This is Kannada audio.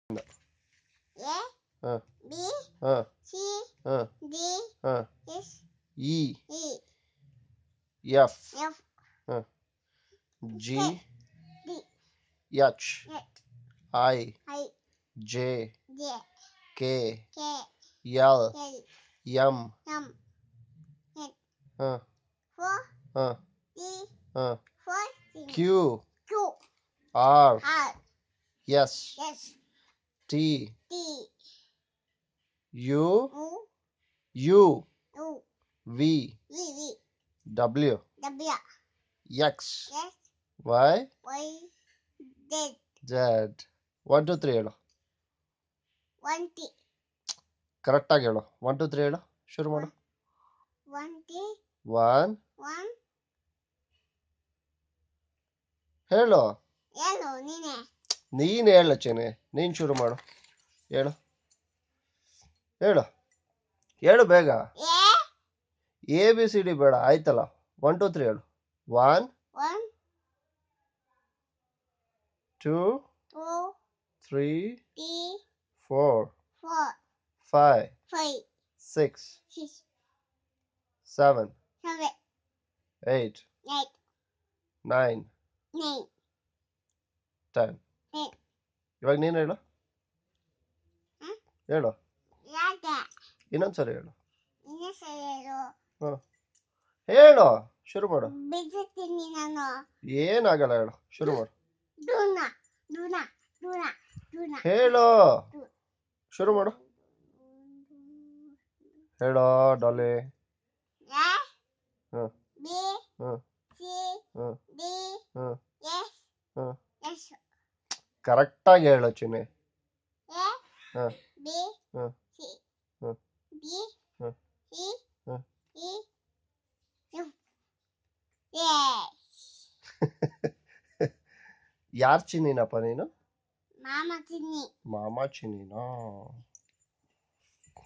A B C D E F G H I J K L M Q R S T U V W X Y Z 1 2 3 ಹೇಳು. ಕರೆಕ್ಟ್ ಆಗಿ ಹೇಳು. 1 2 3 ಹೇಳು. ಶುರು ಮಾಡು. 1 ಹೇಳು. ನೀನ್ ಹೇಳು ಚೆನ್ನೆ. ನೀನ್ ಶುರು ಮಾಡು. ಹೇಳು ಹೇಳು ಹೇಳು ಬೇಗ. ABCD ಬೇಡ ಆಯ್ತಲ್ಲ. 1 2 3 ಹೇಳು. 1 2 3 4 5 6 7 8 9 10 ಇವಾಗ ನೀನು ಹೇಳು. ಹೇಳು ಇನ್ನೊಂದ್ಸರಿ ಹೇಳು. ಹೇಳು ಶುರು ಮಾಡು. ಏನಾಗಲ್ಲ ಹೇಳು. ಶುರು ಮಾಡು. ಹೇಳು ಶುರು ಮಾಡು. ಹೇಳೋ ಡಾಲಿ. ಕರೆಕ್ಟಾಗಿ ಹೇಳು ಚಿನ್ನಿ. ಯಾರ್ ಚಿನ್ನಿನಪ್ಪ ನೀನು? ಮಾಮ ಚಿನ್ನಿನಾ?